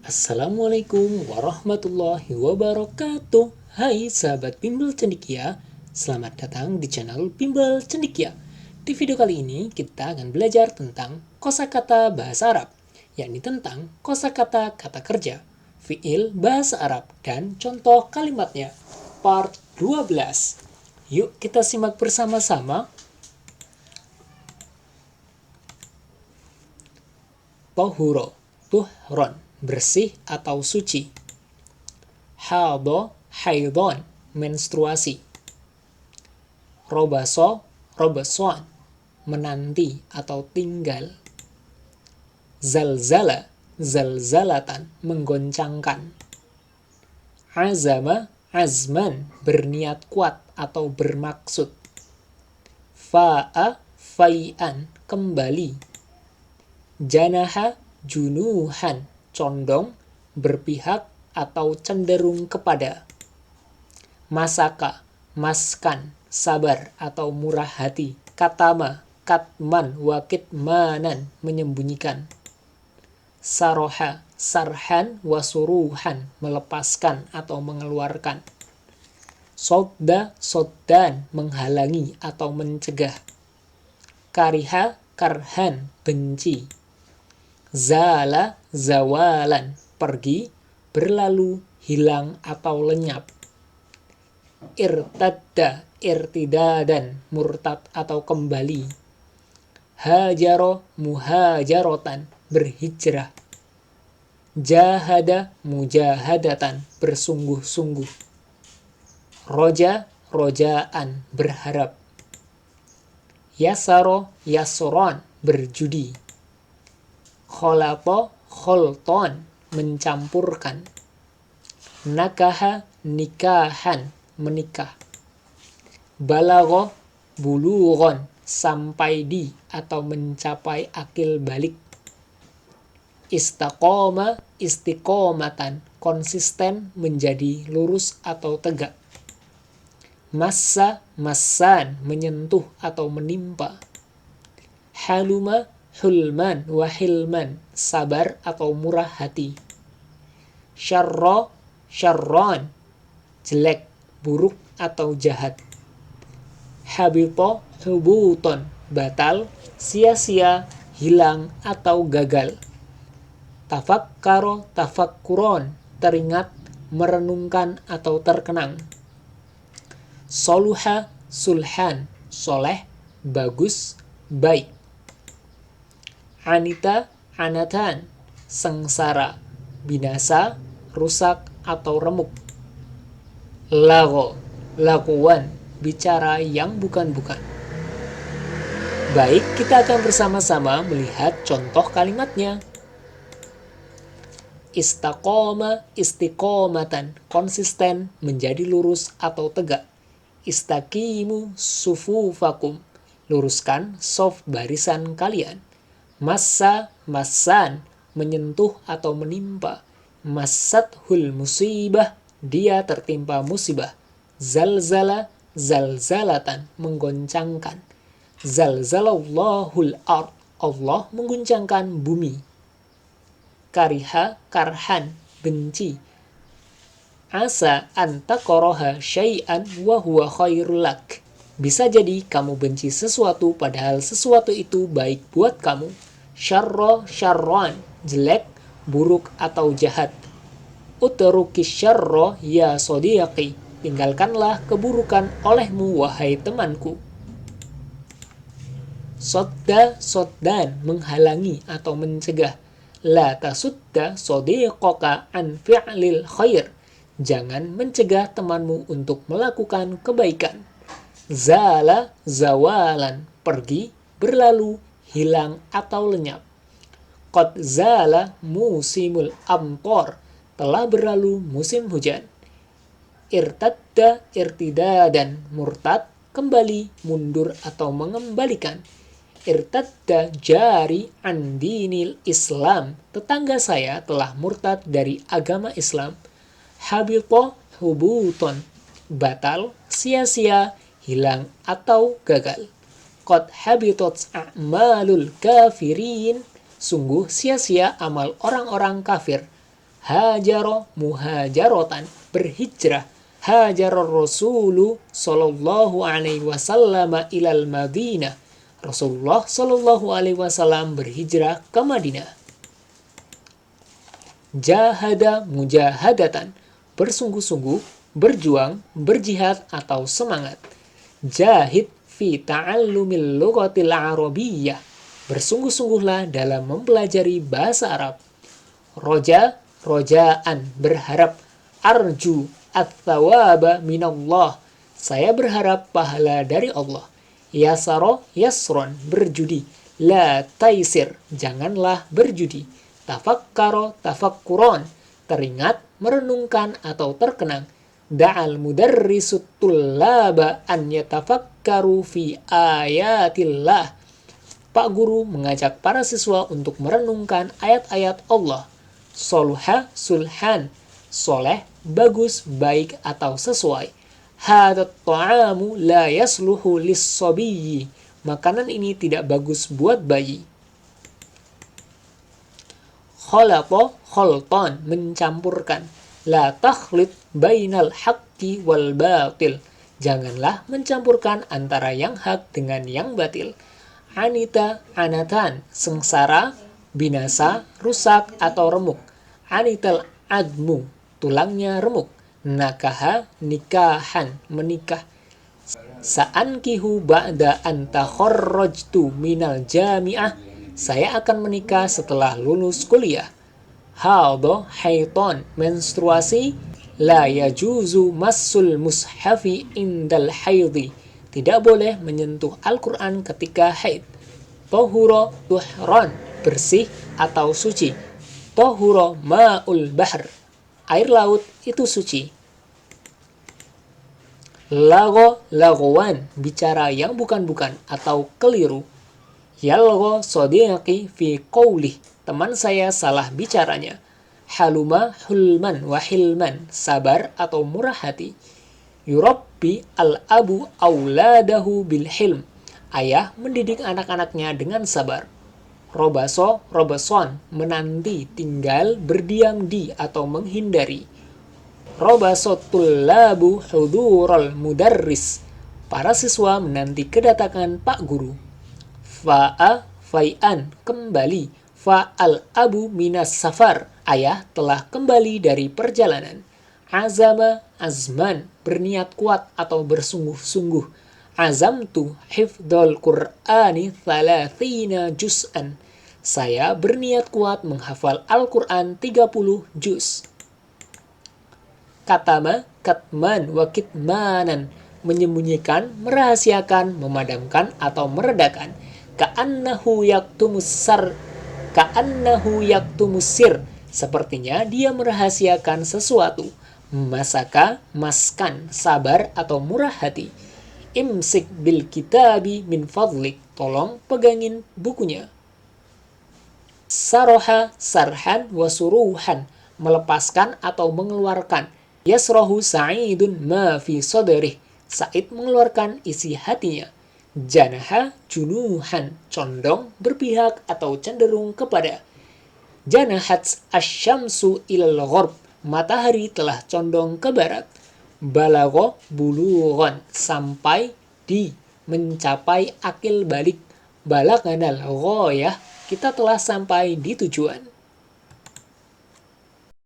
Assalamualaikum warahmatullahi wabarakatuh. Hai sahabat Bimbel Cendikia, selamat datang di channel Bimbel Cendikia. Di video kali ini kita akan belajar tentang kosakata bahasa Arab, yakni tentang kosakata kata kerja, fiil bahasa Arab, dan contoh kalimatnya. Part 12. Yuk kita simak bersama-sama. Tohuro, tuhron, bersih atau suci. Hado, haidon, menstruasi. Robaso, robason, menanti atau tinggal. Zalzala, zalzalatan, menggoncangkan. Azama, azman, berniat kuat atau bermaksud. Fa'a, fai'an, kembali. Janaha, junuhan, condong, berpihak atau cenderung kepada. Masaka, maskan, sabar atau murah hati. Katama, katman, wakitmanan, menyembunyikan. Saroha, sarhan, wasuruhan, melepaskan atau mengeluarkan. Sodda, soddan, menghalangi atau mencegah. Kariha, karhan, benci. Zala, zawalan, pergi, berlalu, hilang atau lenyap. Irtadda, irtidadan, murtad atau kembali. Hajaro, muhajarotan, berhijrah. Jahada, mujahadatan, bersungguh-sungguh. Roja, rojaan, berharap. Yasaro, yasron, berjudi. Kholato, kholton, mencampurkan. Nakaha, nikahan, menikah. Balago, bulugon, sampai di atau mencapai akil balik. Istaqoma, istiqomatan, konsisten menjadi lurus atau tegak. Massa, massan, menyentuh atau menimpa. Haluma, hulman, wahilman, sabar atau murah hati. Syarro, syarron, jelek, buruk atau jahat. Habito, hubuton, batal, sia-sia, hilang atau gagal. Tafakkaro, tafakkuron, teringat, merenungkan atau terkenang. Soluha, sulhan, soleh, bagus, baik. Anita, anatan, sengsara, binasa, rusak atau remuk. Lago, lakuan, bicara yang bukan-bukan. Baik, kita akan bersama-sama melihat contoh kalimatnya. Istaqoma, istiqomatan, konsisten, menjadi lurus atau tegak. Istaqimu, sufufakum, luruskan soft barisan kalian. Massa, massan, menyentuh atau menimpa. Massathul musibah, dia tertimpa musibah. Zalzala, zalzalatan, menggoncangkan. Zalzalallahul ard, Allah mengguncangkan bumi. Kariha, karhan, benci. Asa antakoroha syai'an wa huwa khairul lak. Bisa jadi kamu benci sesuatu padahal sesuatu itu baik buat kamu. Syarro, syarron, jelek, buruk atau jahat. Utrukis syarro ya sodiqi, tinggalkanlah keburukan olehmu wahai temanku. Sodda, soddan, menghalangi atau mencegah. La tasudda sodiqoka an fi'lil khair, jangan mencegah temanmu untuk melakukan kebaikan. Zala, zawalan, pergi, berlalu, hilang atau lenyap. Qad zala musimul amtor, telah berlalu musim hujan. Irtadda, irtidadan, murtad, kembali, mundur atau mengembalikan. Irtadda jari an dinil Islam, tetangga saya telah murtad dari agama Islam. Habito, hubuton, batal, sia-sia, hilang atau gagal. Qad habitat a'malul kafirin, sungguh sia-sia amal orang-orang kafir. hajaro muhajarotan, berhijrah. Hajarar Rasulu sallallahu alaihi wasallam ilal Madinah. Rasulullah sallallahu alaihi wasallam berhijrah ke Madinah. Jahada mujahadatan, bersungguh-sungguh, berjuang, berjihad atau semangat. Jahid fi ta'allumil lughatil arabiyyah, bersungguh-sungguhlah dalam mempelajari bahasa Arab. Roja, rojaan, berharap. Arju, at-thawaba minallah, saya berharap pahala dari Allah. Yasaro, yasron, berjudi. La taisir, janganlah berjudi. Tafakkaro, tafakkuron, teringat, merenungkan atau terkenang. Da'al mudarrisut tullaba an yatafakkaru fi ayatillah, Pak Guru mengajak para siswa untuk merenungkan ayat-ayat Allah. Soluha, sulhan, soleh, bagus, baik, atau sesuai. Hadat ta'amu la yasluhu lis-sabiyyi, makanan ini tidak bagus buat bayi. Khalata, khaltan, mencampurkan. La takhlit bainal haqqi wal batil, janganlah mencampurkan antara yang hak dengan yang batil. Anita, anatan, sengsara, binasa, rusak, atau remuk. Anital admu, tulangnya remuk. Nakaha, nikahan, menikah. Sa'ankihu ba'da an takharrajtu minal jami'ah, saya akan menikah setelah lulus kuliah. Haidha, haidon, menstruasi. La yajuzu massul mushafi indal haidhi, tidak boleh menyentuh Al-Quran ketika haid. Tohuro, tuhron, bersih atau suci. Tohuro ma'ul bahr, air laut itu suci. Lago, lagowan, bicara yang bukan-bukan atau keliru. Yalgo sodiqi fi qawlih, teman saya salah bicaranya. Haluma, hulman, wahilman, sabar atau murah hati. Yurabbi al-abu auladahu bil hilm, ayah mendidik anak-anaknya dengan sabar. Robaso, robason, menanti, tinggal, berdiam di atau menghindari. Robaso tullabu hudurul mudarris, para siswa menanti kedatangan Pak Guru. Fa'a, fai'an, kembali. Fa'al abu minas safar, ayah telah kembali dari perjalanan. Azama, azman, berniat kuat atau bersungguh-sungguh. Azamtu hifdzul Qur'ani 30 juz'an, saya berniat kuat menghafal Al-Quran 30 juz. Katama, katman, wa kitmanan, menyembunyikan, merahasiakan, memadamkan, atau meredakan. Ka'annahu yaktumusir, sepertinya dia merahasiakan sesuatu. Masaka, maskan, sabar atau murah hati. Imsik bil kitabi min fadlik, tolong pegangin bukunya. Saroha, sarhan, wasuruhan, melepaskan atau mengeluarkan. Yasrohu sa'idun ma fi soderih, Sa'id mengeluarkan isi hatinya. Janaha, junuhan, condong, berpihak atau cenderung kepada. Janahat asyamsu ilal ghorb, matahari telah condong ke barat. Balago, bulughon, sampai di, mencapai akil balik. Balaganal ghoyah, kita telah sampai di tujuan.